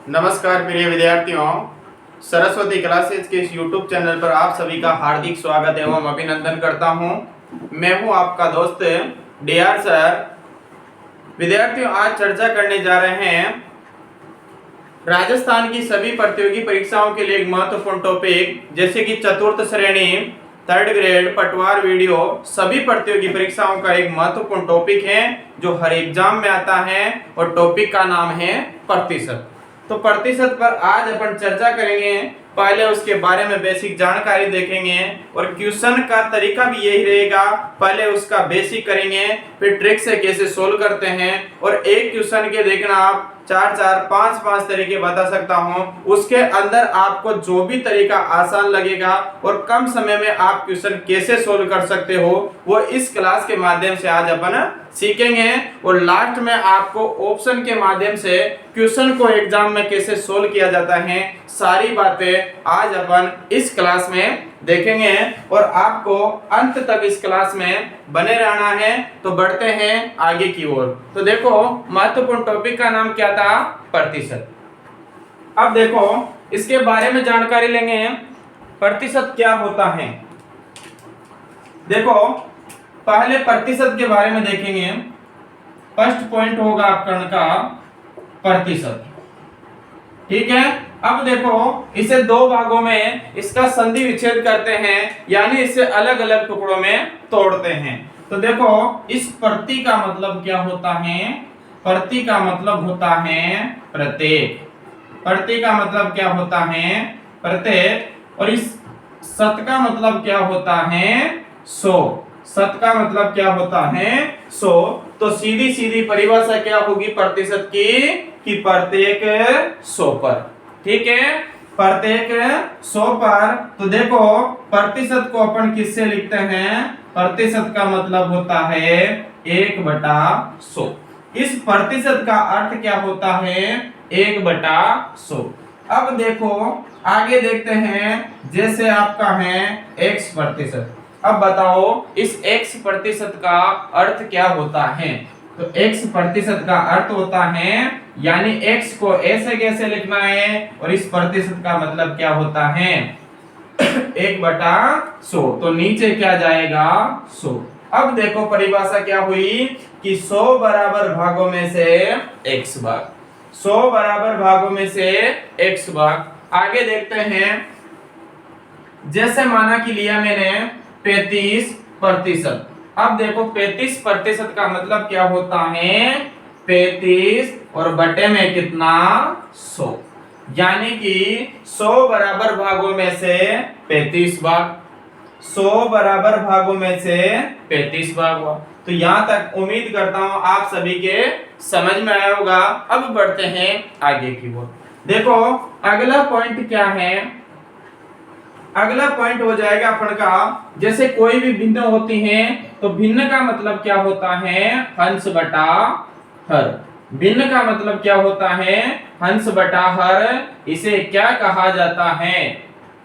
नमस्कार प्रिय विद्यार्थियों, सरस्वती क्लासेज के इस YouTube चैनल पर आप सभी का हार्दिक स्वागत एवं अभिनंदन करता हूं। मैं हूं आपका दोस्त डीआर सर। विद्यार्थियों, आज चर्चा करने जा रहे हैं राजस्थान की सभी प्रतियोगी परीक्षाओं के लिए एक महत्वपूर्ण टॉपिक, जैसे कि चतुर्थ श्रेणी, थर्ड ग्रेड, पटवार वीडियो, सभी प्रतियोगी परीक्षाओं का एक महत्वपूर्ण टॉपिक है जो हर एग्जाम में आता है और टॉपिक का नाम है प्रतिशत। तो प्रतिशत पर आज अपन चर्चा करेंगे। पहले उसके बारे में बेसिक जानकारी देखेंगे और क्वेश्चन का तरीका भी यही रहेगा। पहले उसका बेसिक करेंगे, फिर ट्रिक से कैसे सोल्व करते हैं, और एक क्वेश्चन के देखना आप 4-4, 5-5 तरीके बता सकता हूं। उसके अंदर आपको जो भी तरीका आसान लगेगा और कम समय में आप क्वेश्चन कैसे सोल्व कर सकते हो, वो इस क्लास के माध्यम से आज अपन सीखेंगे। और लास्ट में आपको ऑप्शन के माध्यम से क्वेश्चन को एग्जाम में कैसे सोल्व किया जाता है, सारी बातें आज अपन इस क्लास में देखेंगे। और आपको अंत तक इस क्लास में बने रहना है। तो बढ़ते हैं आगे की ओर। तो देखो, महत्वपूर्ण टॉपिक का नाम क्या था? प्रतिशत। अब देखो, इसके बारे में जानकारी लेंगे। प्रतिशत क्या होता है? देखो, पहले प्रतिशत के बारे में देखेंगे। फर्स्ट पॉइंट होगा आपका का प्रतिशत, ठीक है। अब देखो, इसे दो भागों में इसका संधि विच्छेद करते हैं, यानी इसे अलग अलग टुकड़ों में तोड़ते हैं। तो देखो, इस प्रति का मतलब क्या होता है? प्रति का मतलब होता है प्रत्येक। प्रति का मतलब क्या होता है? प्रत्येक। और इस शत का मतलब क्या होता है? 100। शत का मतलब क्या होता है? 100। तो सीधी सीधी परिभाषा क्या होगी प्रतिशत की? कि प्रत्येक 100 पर, ठीक है। प्रत्येक 100 पर। तो देखो, प्रतिशत को अपन किससे लिखते हैं? प्रतिशत का मतलब होता है 1/100। इस प्रतिशत का अर्थ क्या होता है? 1/100। अब देखो, आगे देखते हैं। जैसे आपका है x प्रतिशत। अब बताओ, इस x प्रतिशत का अर्थ क्या होता है? तो x प्रतिशत का अर्थ होता है, यानी x को ऐसे कैसे लिखना है, और इस प्रतिशत का मतलब क्या होता है? 1/100। तो नीचे क्या जाएगा? 100। अब देखो, परिभाषा क्या हुई कि 100 बराबर भागों में से x भाग। 100 बराबर भागों में से x भाग। आगे देखते हैं। जैसे माना कि लिया मैंने 35%। अब देखो, 35% का मतलब क्या होता है? 35 और बटे में कितना? 100। यानी कि 100 बराबर भागों में से 35 भाग। 100 बराबर भागों में से 35 भाग हुआ। तो यहां तक उम्मीद करता हूं आप सभी के समझ में आया होगा। अब बढ़ते हैं आगे की ओर। देखो, अगला पॉइंट क्या है? अगला पॉइंट हो जाएगा अपन का, जैसे कोई भी भिन्न होती हैं, तो भिन्न का मतलब क्या होता है? अंश बटा हर। भिन्न का मतलब क्या होता है? अंश बटा हर। इसे क्या कहा जाता है?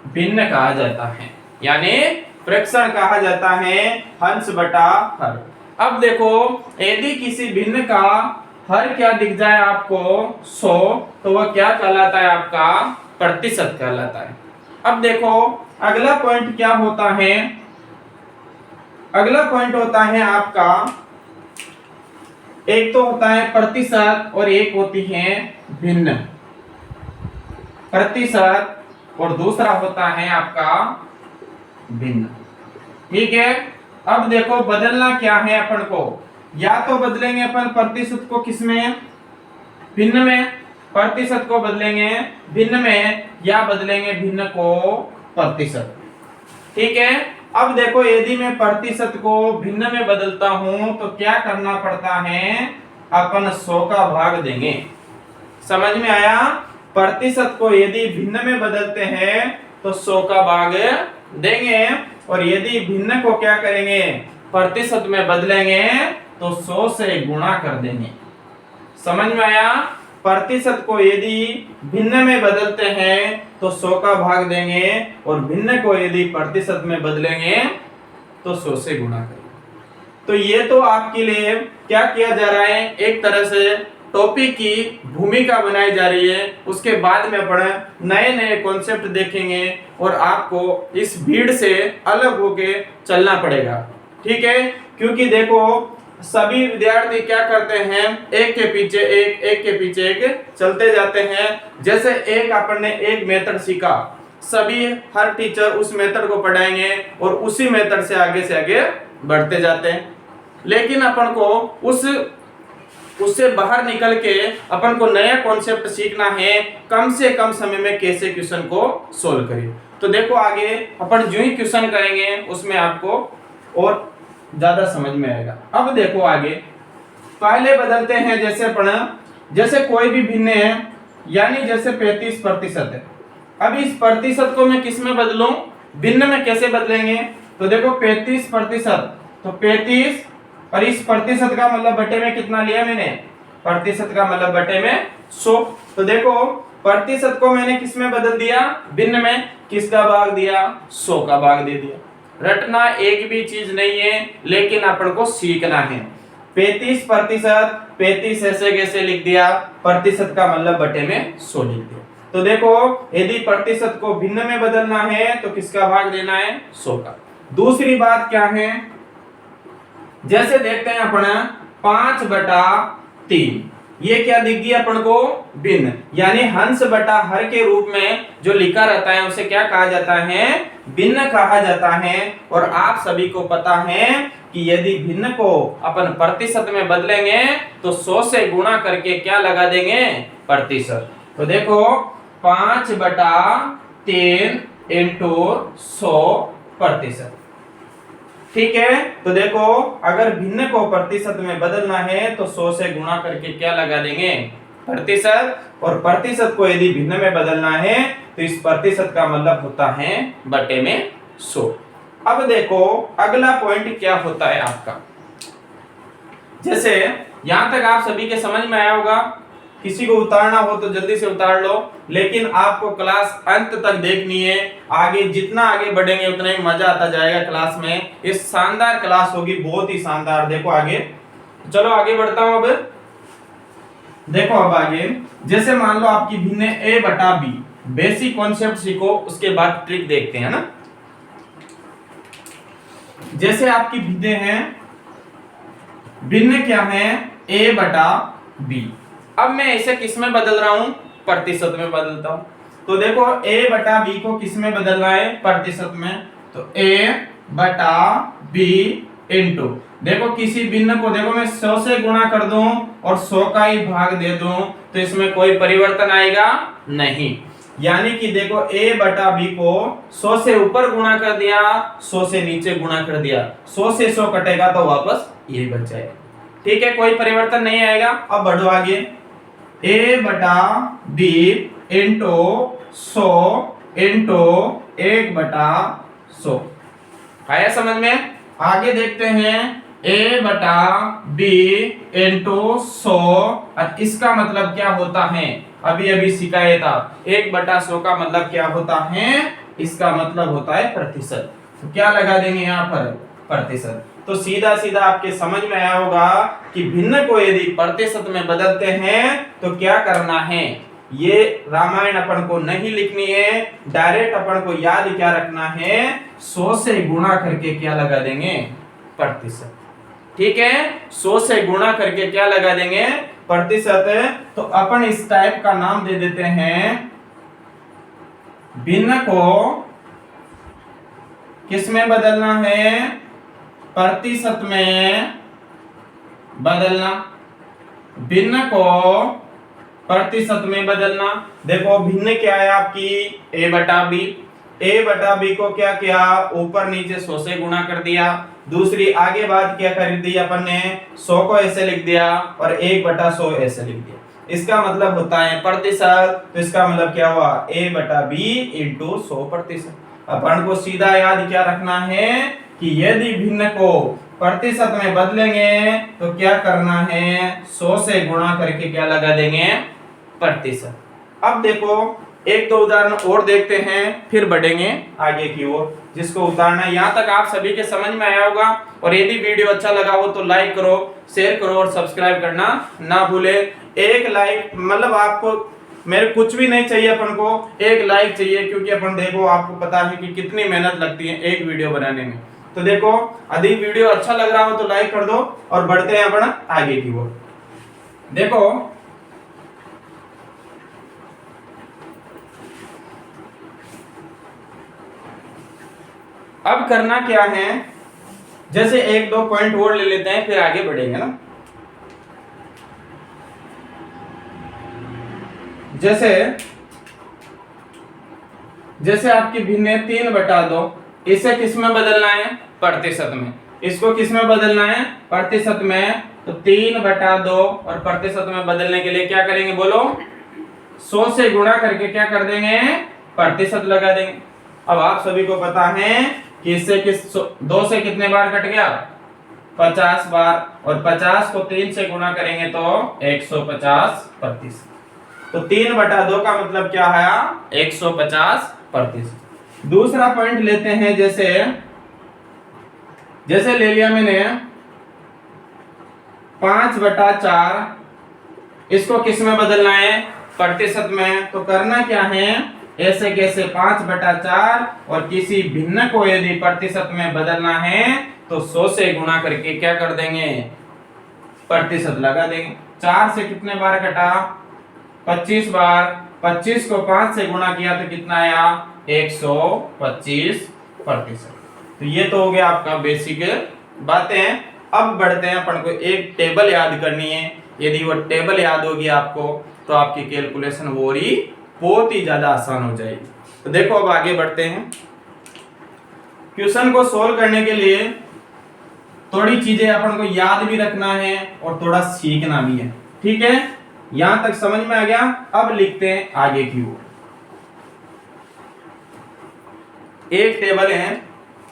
भिन्न कहा जाता है, यानी फ्रैक्शन कहा जाता है, अंश बटा हर। अब देखो, यदि किसी भिन्न का हर क्या दिख जाए आपको? 100, तो वह क्या कहलाता है? आपका प्रतिशत कहलाता है। अब देखो, अगला पॉइंट क्या होता है? अगला पॉइंट होता है आपका, एक तो होता है प्रतिशत और एक होती है भिन्न। प्रतिशत और दूसरा होता है आपका भिन्न, ठीक है। अब देखो, बदलना क्या है अपन को? या तो बदलेंगे अपन प्रतिशत को किसमें? भिन्न में। प्रतिशत को बदलेंगे भिन्न में, या बदलेंगे भिन्न को प्रतिशत, ठीक है। अब देखो, यदि मैं प्रतिशत को भिन्न में बदलता हूं तो क्या करना पड़ता है? अपन 100 का भाग देंगे। समझ में आया? प्रतिशत को यदि भिन्न में बदलते हैं तो 100 का भाग देंगे, और यदि भिन्न को क्या करेंगे? प्रतिशत में बदलेंगे तो 100 से गुणा कर देंगे। समझ में आया? प्रतिशत को यदि भिन्न में बदलते हैं तो 100 का भाग देंगे, और भिन्न को यदि प्रतिशत में बदलेंगे तो 100 से गुणा करेंगे। तो ये तो आपके लिए क्या किया जा रहा है? एक तरह से टॉपिक की भूमिका बनाई जा रही है, उसके बाद में अपन नए नए कॉन्सेप्ट देखेंगे और आपको इस भीड़ से अलग होके चलना पड़ेगा। ठीक है, क्योंकि देखो सभी विद्यार्थी क्या करते हैं, एक के पीछे एक के पीछे एक चलते जाते हैं। जैसे एक अपन ने एक मेथड सीखा, सभी हर टीचर उस मेथड को पढ़ाएंगे और उसी मेथड से आगे बढ़ते जाते हैं। लेकिन अपन को उससे बाहर निकल के अपन को नया कॉन्सेप्ट सीखना है, कम से कम समय में कैसे क्वेश्चन को सोल्व करें। तो देखो आगे अपन जो ही क्वेश्चन करेंगे उसमें आपको और ज्यादा समझ में आएगा। अब देखो आगे पहले बदलते हैं, जैसे कोई भी भिन्न है, यानी जैसे 35% है। अब इस प्रतिशत को मैं किस में बदलूं, भिन्न में कैसे बदलेंगे। तो देखो 35%, तो 35 और इस प्रतिशत का मतलब बटे में कितना लिया मैंने, प्रतिशत का मतलब बटे में 100। तो देखो प्रतिशत को मैंने किस में बदल दिया, भिन्न में। किसका भाग दिया, 100 का भाग दे दिया। रटना एक भी चीज नहीं है, लेकिन अपन को सीखना है। 35%, 35 ऐसे कैसे लिख दिया, प्रतिशत का मतलब बटे में 100 लिख दिया। तो देखो यदि प्रतिशत को भिन्न में बदलना है तो किसका भाग देना है, 100 का। दूसरी बात क्या है, जैसे देखते हैं अपन 5/3, ये क्या दिख गया अपन को, भिन्न, यानी हंस बटा हर के रूप में जो लिखा रहता है उसे क्या कहा जाता है, भिन्न कहा जाता है। और आप सभी को पता है कि यदि भिन्न को अपन प्रतिशत में बदलेंगे तो 100 से गुणा करके क्या लगा देंगे, प्रतिशत। तो देखो 5/3 इंटू 100%। ठीक है, तो देखो अगर भिन्न को प्रतिशत में बदलना है तो 100 से गुणा करके क्या लगा देंगे, प्रतिशत। और प्रतिशत को यदि भिन्न में बदलना है तो इस प्रतिशत का मतलब होता है बटे में 100। अब देखो अगला पॉइंट क्या होता है आपका, जैसे यहां तक आप सभी के समझ में आया होगा। किसी को उतारना हो तो जल्दी से उतार लो, लेकिन आपको क्लास अंत तक देखनी है। आगे जितना आगे बढ़ेंगे उतना ही मजा आता जाएगा क्लास में। ये शानदार क्लास होगी, बहुत ही शानदार। देखो आगे, चलो आगे बढ़ता हूं। अब देखो अब आगे, जैसे मान लो आपकी भिन्न a/b, बेसिक कॉन्सेप्ट सीखो, उसके बाद ट्रिक देखते हैं ना। जैसे आपकी भिन्न है, भिन्न क्या है, a/b। अब मैं इसे किस में बदल रहा हूं, प्रतिशत में बदलता हूं। तो देखो a/b को किस में बदलना है, प्रतिशत में। तो a/b इंटू, देखो किसी भिन्न को देखो मैं 100 से गुणा कर दूं और 100 का ही भाग दे दूं तो इसमें कोई परिवर्तन आएगा नहीं। यानी कि देखो a/b को 100 से ऊपर गुणा कर दिया, 100 से नीचे गुणा कर दिया, 100 से 100 कटेगा तो वापस यही बच जाएगा। ठीक है, कोई परिवर्तन नहीं आएगा। अब बढ़ो आगे, a/b इंटू 100 इंटू 1/100। आया समझ में। आगे देखते हैं a/b इंटू 100, और इसका मतलब क्या होता है, अभी अभी सिखाया था। 1/100 का मतलब क्या होता है, इसका मतलब होता है प्रतिशत। तो क्या लगा देंगे यहाँ पर, प्रतिशत। तो सीधा सीधा आपके समझ में आया होगा कि भिन्न को यदि प्रतिशत में बदलते हैं तो क्या करना है। ये रामायण अपन को नहीं लिखनी है, डायरेक्ट अपन को याद क्या रखना है, 100 से गुणा करके क्या लगा देंगे, प्रतिशत। ठीक है, 100 से गुणा करके क्या लगा देंगे, प्रतिशत। तो अपन इस टाइप का नाम दे देते हैं, भिन्न को किस में बदलना है, प्रतिशत में बदलना। भिन्न को प्रतिशत में बदलना। देखो भिन्न क्या है आपकी, a/b। a/b को क्या किया, ऊपर नीचे 100 से गुणा कर दिया। दूसरी आगे बात क्या कर दी अपन ने, 100 को ऐसे लिख दिया और 1/100 ऐसे लिख दिया। इसका मतलब होता है प्रतिशत। तो इसका मतलब क्या हुआ, a/b इंटू 100%। अपन को सीधा याद क्या रखना है कि यदि भिन्न को प्रतिशत में बदलेंगे तो क्या करना है, 100 से गुणा करके क्या लगा देंगे, प्रतिशत। अब देखो एक दो उदाहरण और देखते हैं, फिर बढ़ेंगे आगे की ओर, जिसको उतारना है। यहाँ तक आप सभी के समझ में आया होगा। और यदि वीडियो अच्छा लगा हो तो लाइक करो, शेयर करो और सब्सक्राइब करना ना भूले। एक लाइक मतलब आपको मेरे कुछ भी नहीं चाहिए, अपन को एक लाइक चाहिए, क्योंकि अपन देखो आपको पता है कि कितनी मेहनत लगती है एक वीडियो बनाने में। तो देखो यदि वीडियो अच्छा लग रहा हो तो लाइक कर दो और बढ़ते हैं अपन आगे की ओर। देखो अब करना क्या है, जैसे एक दो पॉइंट और ले लेते हैं फिर आगे बढ़ेंगे ना। जैसे आपकी भिन्न 3/2, इसे किस में बदलना है, प्रतिशत में। इसको किस में बदलना है, प्रतिशत में। तो 3/2 और प्रतिशत में बदलने के लिए क्या करेंगे बोलो, 100 से गुणा करके क्या कर देंगे, प्रतिशत लगा देंगे। अब आप सभी को पता है कि इससे 2 से कितने बार कट गया, 50 बार, और 50 को 3 से गुणा करेंगे तो 150%। तो 3/2 का मतलब क्या है, 150%। दूसरा पॉइंट लेते हैं, जैसे ले लिया मैंने 5/4, इसको किस में बदलना है, प्रतिशत में। तो करना क्या है, ऐसे कैसे 5/4 और किसी भिन्न को यदि प्रतिशत में बदलना है तो 100 से गुणा करके क्या कर देंगे, प्रतिशत लगा देंगे। 4 से कितने बार कटा, 25 बार। 25 को 5 से गुणा किया तो कितना आया, 125%। तो ये तो हो गया आपका बेसिक बातें। अब बढ़ते हैं, अपन को एक टेबल याद करनी है। यदि वो टेबल याद होगी आपको तो आपकी कैलकुलेशन वो ही बहुत ही ज्यादा आसान हो जाएगी। तो देखो अब आगे बढ़ते हैं। क्वेश्चन को सोल्व करने के लिए थोड़ी चीजें अपन को याद भी रखना है और थोड़ा सीखना भी है, ठीक है। यहां तक समझ में आ गया। अब लिखते हैं आगे की ओर। एक टेबल है,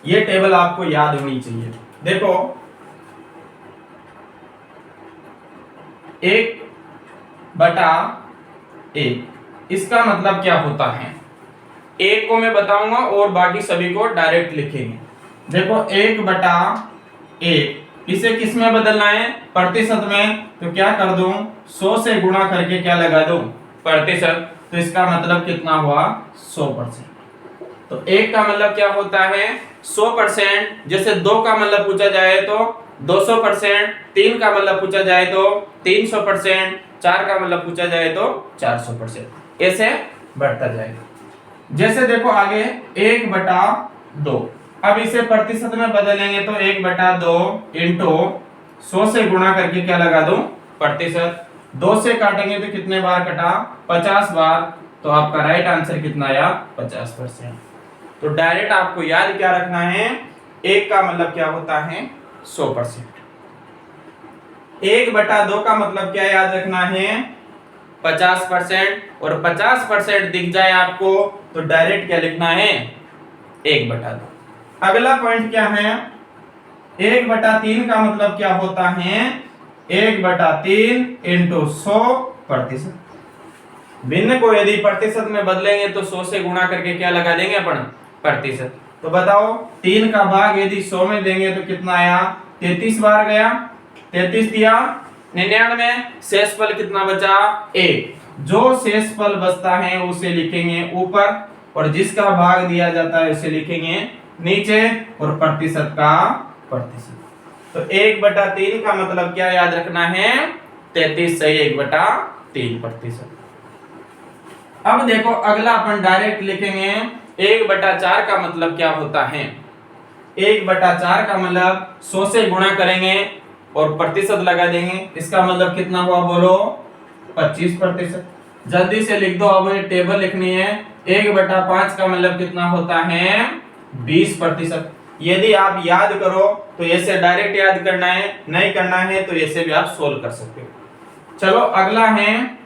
ये टेबल आपको याद होनी चाहिए। देखो 1/1, इसका मतलब क्या होता है, एक को मैं बताऊंगा और बाकी सभी को डायरेक्ट लिखेंगे। देखो 1/1, इसे किस में बदलना है, प्रतिशत में। तो क्या कर दूं, 100 से गुणा करके क्या लगा दूं, प्रतिशत। तो इसका मतलब कितना हुआ, 100%। तो 1 का मतलब क्या होता है, 100%। जैसे 2 का मतलब पूछा जाए तो 200%, 3 का मतलब पूछा जाए तो 300%, 4 का मतलब पूछा जाए तो 400%, ऐसे बढ़ता जाएगा। जैसे देखो आगे 1/2, अब इसे प्रतिशत में बदलेंगे तो 1/2 इंटू 100 से गुणा करके क्या लगा दूं, प्रतिशत। 2 से काटेंगे तो कितने बार कटा, 50 बार। तो आपका राइट आंसर कितना आया, 50%। तो डायरेक्ट आपको याद क्या रखना है, 1 का मतलब क्या होता है, 100%। 1/2 का मतलब क्या याद रखना है, 50%। और 50% दिख जाए आपको तो डायरेक्ट क्या लिखना है, 1/2। अगला पॉइंट क्या है, 1/3 का मतलब क्या होता है, 1/3 इंटू 100%। भिन्न को यदि प्रतिशत में बदलेंगे तो 100 से गुणा करके क्या लगा देंगे अपन, प्रतिशत। तो बताओ 3 का भाग यदि 100 में देंगे तो कितना आया, 33 बार गया। 33 दिया 99, शेषफल कितना बचा, 1। जो शेषफल बचता है उसे लिखेंगे ऊपर और जिसका भाग दिया जाता है उसे लिखेंगे नीचे, और प्रतिशत का प्रतिशत। तो 1/3 का मतलब क्या याद रखना है, 33 सही 1/3%। अब देखो अगला अपन डायरेक्ट लिखेंगे 1/4 का मतलब क्या होता है। 1/4 का मतलब 100 से गुणा करेंगे और प्रतिशत लगा देंगे। इसका मतलब कितना हुआ बोलो, 25%। जल्दी से लिख दो, अब मुझे टेबल लिखनी है। 1/5 का मतलब कितना होता है, 20%। यदि आप याद करो तो ऐसे डायरेक्ट याद करना है, नहीं करना है तो ऐसे भी आप सोल्व कर सकते हो। चलो अगला है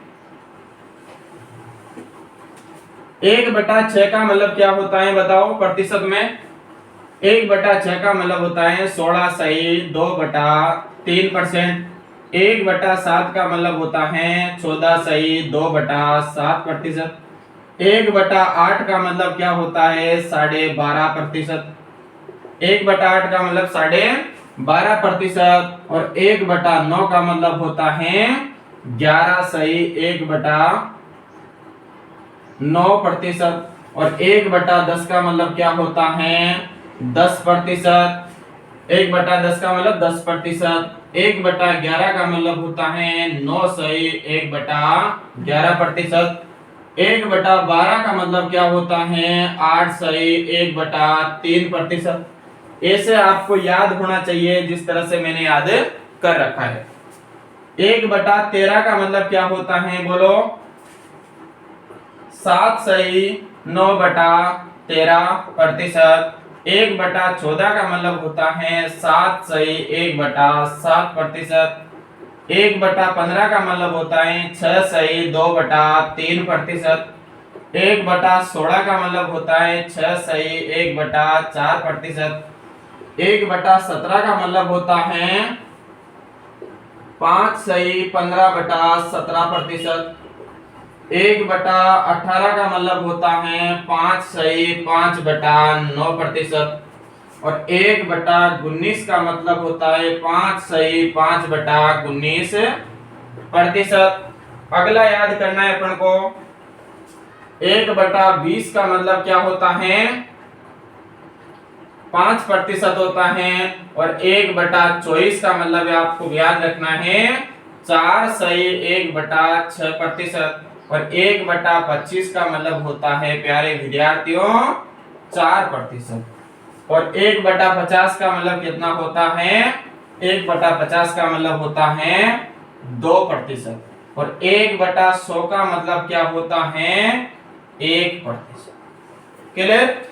1/6 का मतलब क्या होता है बताओ प्रतिशत में। 1/6 का मतलब होता है 16 सही 2/3%। 1/7 का मतलब होता है 14 सही 2/7%। 1/8 का मतलब क्या होता है? 12.5%। 1/8 का मतलब 12.5%। और 1/9 का मतलब होता है 11 सही 1/9%। और 1/10 का मतलब क्या होता है? 10%। 1/10 का मतलब 10%। 1/11 का मतलब होता है 9 सही 1/11%। 1/12 का मतलब क्या होता है? 8 सही 1/3%। ऐसे आपको याद होना चाहिए जिस तरह से मैंने याद कर रखा है। 1/13 का मतलब क्या होता है? बोलो। 7 सही 9/13%। 1/14 का मतलब होता है 7 सही 1/7%। 1/15 का मतलब होता है 6 सही 2/3%। 1/16 का मतलब होता है 6 सही 1/4%। 1/17 का मतलब होता है 5 सही 15/17%। 1/18 का मतलब होता है 5 सही 5/9%। और 1/19 का मतलब होता है 5 सही 5/19%। अगला याद करना है अपन को। 1/20 का मतलब क्या होता है? 5% होता है। और 1/24 का मतलब आपको याद रखना है 4 सही 1/6%। और 1/25 का मतलब होता है प्यारे विद्यार्थियों 4%। और 1/50 का मतलब कितना होता है? 1/50 का मतलब होता है 2%। और 1/100 का मतलब क्या होता है? 1%। क्लियर?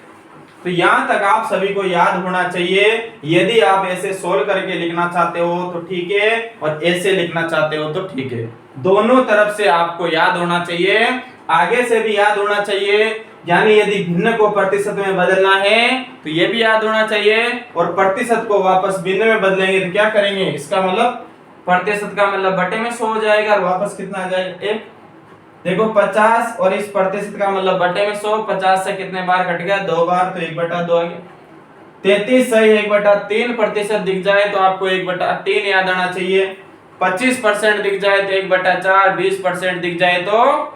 तो यहां तक आप सभी को याद होना चाहिए। यदि आप ऐसे सोल्व करके लिखना चाहते हो तो ठीक है, और ऐसे लिखना चाहते हो तो ठीक है। दोनों तरफ से आपको याद होना चाहिए, आगे से भी याद होना चाहिए। यानी यदि भिन्न को प्रतिशत में बदलना है तो ये भी याद होना चाहिए, और प्रतिशत को वापस भिन्न में बदलेंगे तो क्या करेंगे? इसका मतलब प्रतिशत का मतलब बटे में 100 हो जाएगा, और वापस कितना आ जाएगा? 1। देखो 50 और इस प्रतिशत का मतलब बटे में 100। 50 से कितने बार कट गया? 2 बार, तो 1/2 आ गया। 33 सही 1/3% दिख जाए तो आपको 1/3 याद आना चाहिए। 25% दिख जाए तो 1/4। 20% दिख जाए तो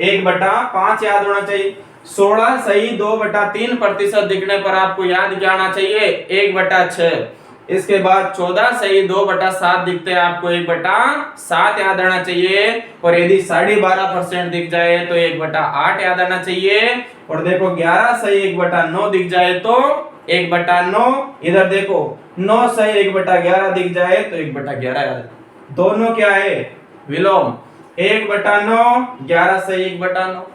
1/5 याद होना चाहिए। 16 सही 2/3% दिखने पर आपको याद क्या आना चाहिए? 1/6। इसके बाद 14 सही 2/7 दिखते हैं, आपको 1/7 याद आना चाहिए। और यदि 12.5% दिख जाए तो 1/8 याद आना चाहिए। और देखो 11 सही 1/9 दिख जाए तो 1/9। इधर देखो 9 सही 1/11 दिख जाए तो 1/11 याद। दोनों क्या है? विलोम। 1/9 11 सही 1/9।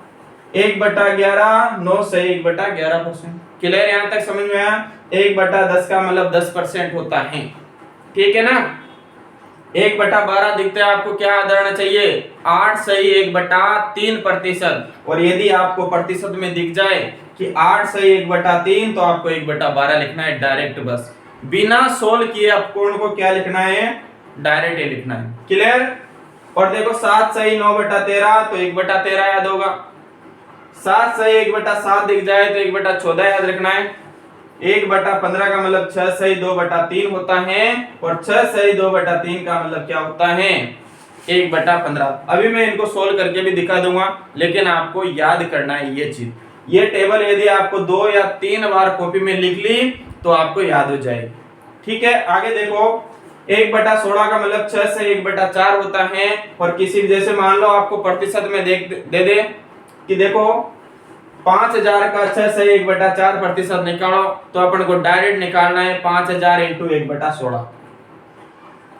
1/11 9 सही 1/11%। क्लियर? यहां तक समझ में आया? 1/10 का मतलब 10% होता है। ठीक है ना? 1/12 दिखते हैं, आपको क्या याद रहना चाहिए? 8 सही 1/3%। और यदि आपको प्रतिशत में दिख जाए कि 8 सही 1/3 तो आपको 1/12 लिखना है डायरेक्ट, बस बिना सोल्व किए आपको उनको क्या लिखना है? डायरेक्ट ही लिखना है। क्लियर? और देखो 7 सही 9/13 तो 1/13 याद होगा। 7 सही 1/7 दिख जाए तो 1/14 याद रखना है। 1/15 का मतलब 6 सही 2/3 होता है। और 6 सही 2/3 का मतलब क्या होता है? 1/15। अभी मैं इनको सोल्व करके भी दिखा दूंगा, लेकिन आपको याद करना है ये चीज। ये टेबल यदि आपको 2 या 3 बार कॉपी में लिख ली तो आपको याद हो जाएगी। ठीक है, आगे देखो। 1/16 का मतलब 6 से 1/4 होता है। और किसी जैसे मान लो आपको प्रतिशत में दे दे कि देखो 5000 का 6 से 1/4% निकालो, तो अपन को डायरेक्ट निकालना है 5000 इंटू 1/16।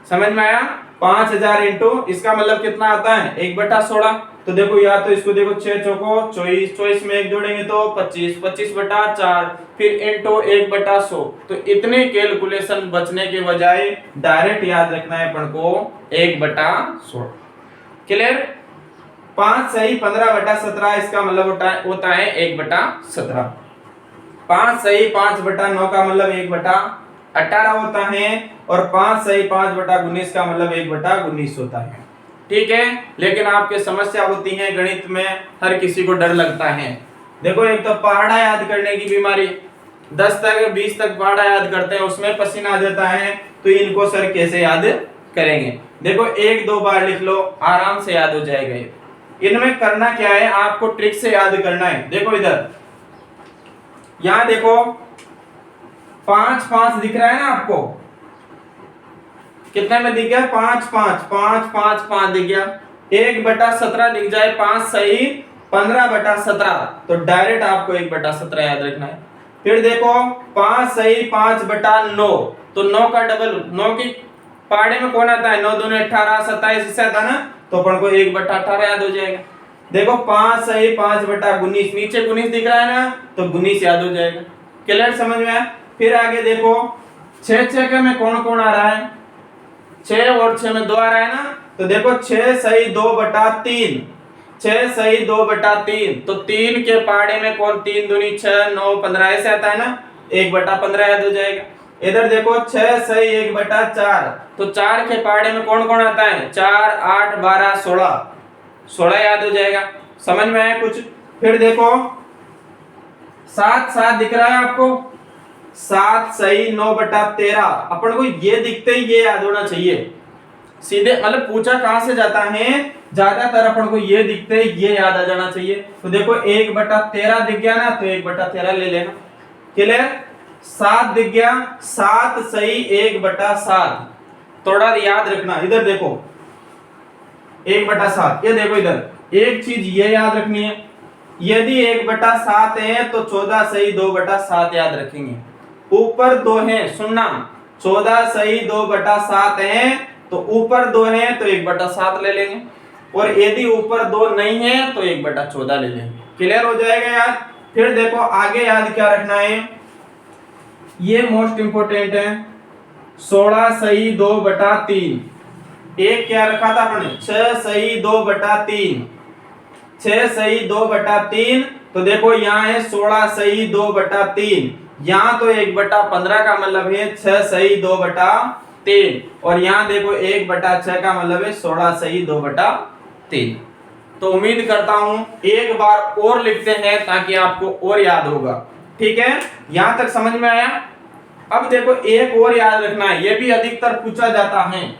समझ में आया? 5000 इंटू इसका मतलब कितना आता है? 1/16। तो देखो या तो इसको देखो 6 चौको 24, 24 में 1 जोड़ेंगे तो 25, 25/4 फिर इंटू 1/100। तो इतने कैलकुलेशन बचने के बजाय डायरेक्ट याद रखना है अपन को 1/16। क्लियर? 5 सही 15/17 इसका मतलब होता है 1/17। 5 सही 5/9 का मतलब 1/18 होता है। और 5 सही 5/19 का मतलब 1/19 होता है। ठीक है, लेकिन आपके समस्या होती है गणित में, हर किसी को डर लगता है। देखो एक तो पहाड़ा याद करने की बीमारी, 10 तक 20 तक पहाड़ा याद करते हैं, उसमें पसीना आ जाता है, तो इनको सर कैसे याद करेंगे? देखो 1-2 बार लिख लो, आराम से याद हो जाएगा। इनमें करना क्या है, आपको ट्रिक से याद करना है। देखो इधर, यहां देखो 5-5 दिख रहा है ना आपको, कितने में दिख गया? 5-5 दिख गया। 1/17 दिख जाए, 5 सही 15/17, तो डायरेक्ट आपको 1/17 याद रखना है। फिर देखो 5 सही 5/9, तो 9 का डबल, 9 की पहाड़े में कौन आता है? 9 दूनी 18, 27 इससे आता ना, तो अपन को 1/18 याद हो जाएगा। देखो 5 सही 5/19, नीचे 19 दिख रहा है ना, तो 19 याद हो जाएगा। क्लियर, समझ में आया? फिर आगे देखो 6 के में कौन कौन आ रहा है? 6 और 6 में 2 आ रहा है ना, तो देखो 6 सही 2/3, 6 सही 2/3, तो 3 के पहाड़े में कौन? 3 दूनी 6, 9 15 ऐसे आता है ना, 1/15 याद हो जाएगा। इधर देखो 6 सही 1/4, तो 4 के पहाड़े में कौन कौन आता है? 4 8 12 16 याद हो जाएगा। समझ में आया कुछ? फिर देखो 7 दिख रहा है आपको, 7 सही 9/13, अपन को ये दिखते ही ये याद होना चाहिए। सीधे मतलब पूछा कहां से जाता है, ज्यादातर अपन को ये दिखते ही ये याद आ जाना चाहिए। तो देखो 1/13 दिख गया ना, तो 1/13 ले लेना। क्लियर? 7 दिख गया, 7 सही 1/7, थोड़ा याद रखना। इधर देखो 1/7, ये देखो इधर एक चीज ये याद रखनी है, यदि 1/7 है तो 14 सही 2/7 याद रखेंगे। ऊपर 2 है, सुनना, 14 सही 2/7 है, तो ऊपर 2 है तो 1/7 ले लेंगे, और यदि ऊपर 2 नहीं है तो 1/14 ले लेंगे। क्लियर हो जाएगा याद? फिर देखो आगे याद क्या रखना है, ये मोस्ट इंपोर्टेंट है, 16 सही 2/3। एक क्या रखा था अपने? 6 सही 2/3, 6 सही 2/3, तो देखो यहाँ है 16 सही 2/3, यहाँ तो 1/15 का मतलब है 6 सही 2/3, और यहाँ देखो 1/6 का मतलब है 16 सही 2/3। तो उम्मीद करता हूं एक बार और लिखते हैं ताकि आपको और याद होगा। ठीक है, यहां तक समझ में आया? अब देखो एक और याद रखना है, यह भी अधिकतर पूछा जाता है,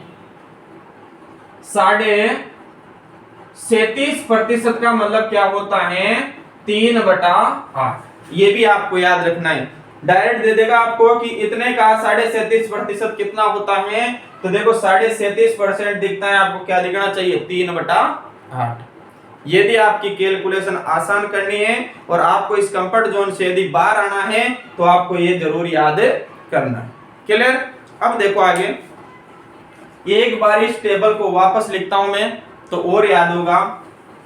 37.5% का मतलब क्या होता है? 3/8। ये भी आपको याद रखना है। डायरेक्ट दे देगा आपको कि इतने का 37.5% कितना होता है, तो देखो 37.5% दिखता है, आपको क्या लिखना चाहिए? 3/8। यदि आपकी कैलकुलेशन आसान करनी है और आपको इस कंफर्ट जोन से यदि बाहर आना है, तो आपको ये जरूर याद करना है। क्लियर? अब देखो आगे, एक बार इस टेबल को वापस लिखता हूं मैं, तो और याद होगा।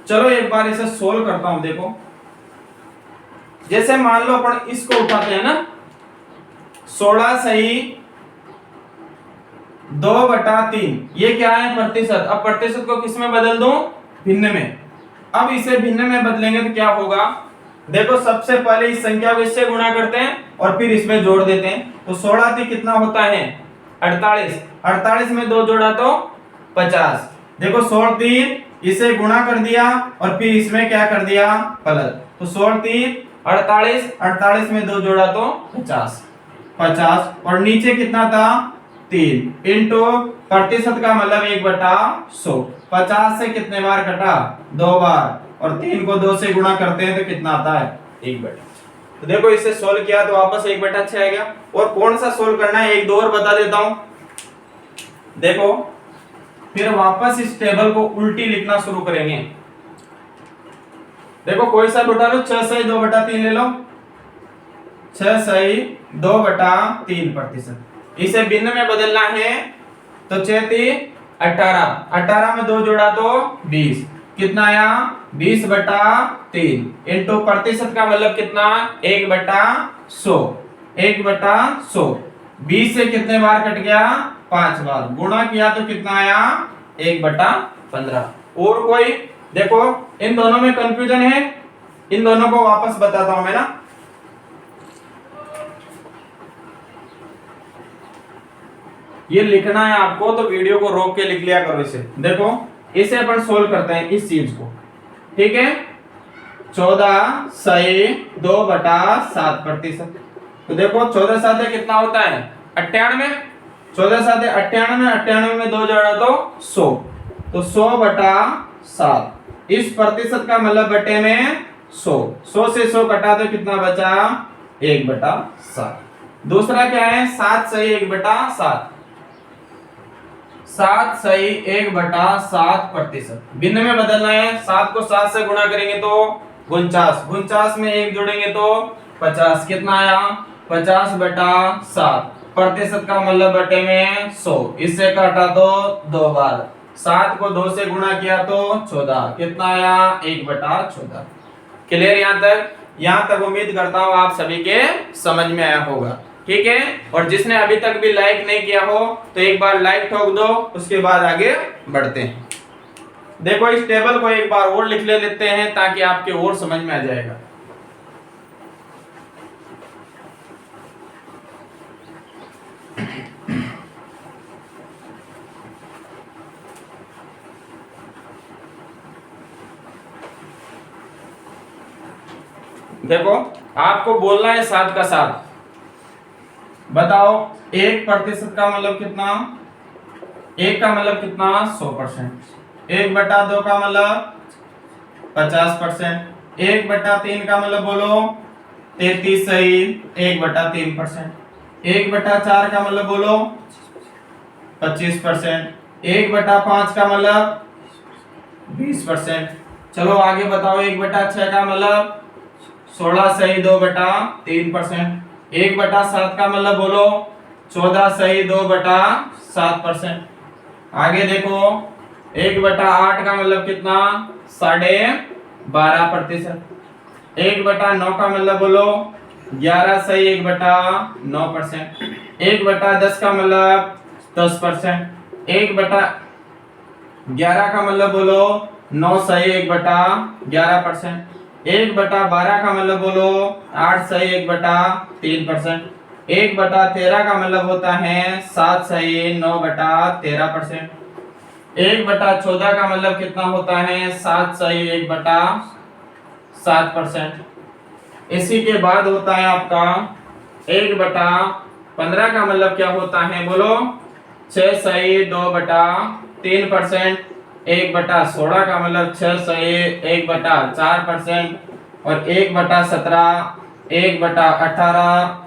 चलो एक बार इसे सोल्व करता हूं। देखो जैसे मान लो अपन इसको उठाते हैं ना, 16 सही 2/3, ये क्या है? प्रतिशत। अब प्रतिशत को किस में बदल दूं? भिन्न में। अब इसे भिन्न में बदलेंगे तो क्या होगा? देखो सबसे पहले इस संख्या को इससे गुणा करते हैं और फिर इसमें जोड़ देते हैं, तो 16 थी कितना होता है? 48। 48 में 2 जोड़ा तो 50। देखो 16 3, इसे गुणा कर दिया और फिर इसमें क्या कर दिया? प्लस, तो 16 3 48, 48 में 2 जोड़ा तो 50, और नीचे कितना था? 3 इंटू प्रतिशत का मतलब 1/100। 50 से कितने बार कटा? 2 बार, और 3 को 2 से गुणा करते हैं तो कितना आता है? 1/6। तो देखो इसे सोल्व किया तो वापस 1/6 आएगा। और कौन सा सोल्व करना है एक दो और बता देता हूं। देखो फिर वापस इस टेबल को उल्टी लिखना शुरू करेंगे। देखो कोई सा उठा लो, 6 सही 2/3 ले लो, 6 सही 2/3%। इसे भिन्न में बदलना है, तो 6 18, 18 में 2 जोड़ा तो 20, कितना आया? 20/3 इंटू प्रतिशत का मतलब कितना? 1/100, 1/100। 20 से कितने बार कट गया? 5 बार। गुणा किया तो कितना आया? 1/15। और कोई? देखो इन दोनों में कंफ्यूजन है, इन दोनों को वापस बताता हूं मैं ना। ये लिखना है आपको, तो वीडियो को रोक के लिख लिया करो इसे। देखो इसे अपन सोल्व करते हैं इस चीज को, ठीक है। 14 सही 2/7%। तो देखो 14 साथे कितना होता है 98, 14 साथे 98, 98 में 2 जोड़ा तो 100, तो 100/7। इस प्रतिशत का मतलब बटे में 100, 100 से 100 कटा तो कितना बचा 1/7। दूसरा क्या है 7 सही 1/7, 7 सही 1/7%। भिन्न में बदलना है, 7 को 7 से गुणा करेंगे तो 49, 49 में 1 जोड़ेंगे तो 50, कितना आया 50/7। प्रतिशत का मतलब बटे में 100, इससे काटा तो 2 बार, 7 को 2 से गुणा किया तो 14, कितना आया 1/14। क्लियर यहाँ तक उम्मीद करता हूँ आप सभी के समझ में आया होगा, ठीक है। और जिसने अभी तक भी लाइक नहीं किया हो तो एक बार लाइक ठोक दो, उसके बाद आगे बढ़ते हैं। देखो इस टेबल को एक बार और लिख लेते हैं ताकि आपके और समझ में आ जाएगा। देखो आपको बोलना है 7 का 7। बताओ 1% का मतलब कितना, 1 का मतलब कितना 100%, 1/2 का मतलब 50%, 1/3 का मतलब बोलो 33 सही 1/3%, 1/4 का मतलब बोलो 25%, 1/5 का मतलब 20%। चलो आगे बताओ 1/6 का मतलब 16 सही 2/3%, 1/7 का मतलब बोलो 14 सही 2/7%। आगे देखो 1/8 का मतलब कितना 12.5%, 1/9 का मतलब बोलो 11 सही 1/9%, 1/10 का मतलब 10%, 1/11 का मतलब बोलो 9 सही 1/11%, 1/12 का मतलब बोलो 8 सही 1/3%, 1/13 का मतलब होता है 7 सही 9/13%, 1/14 का मतलब कितना होता है 7 सही 1/7%। इसी के बाद होता है आपका 1/15 का मतलब क्या होता है बोलो 6 सही 2/3%, 1/16 का मतलब 6 सही 1/4%, और 1/17, 1/18,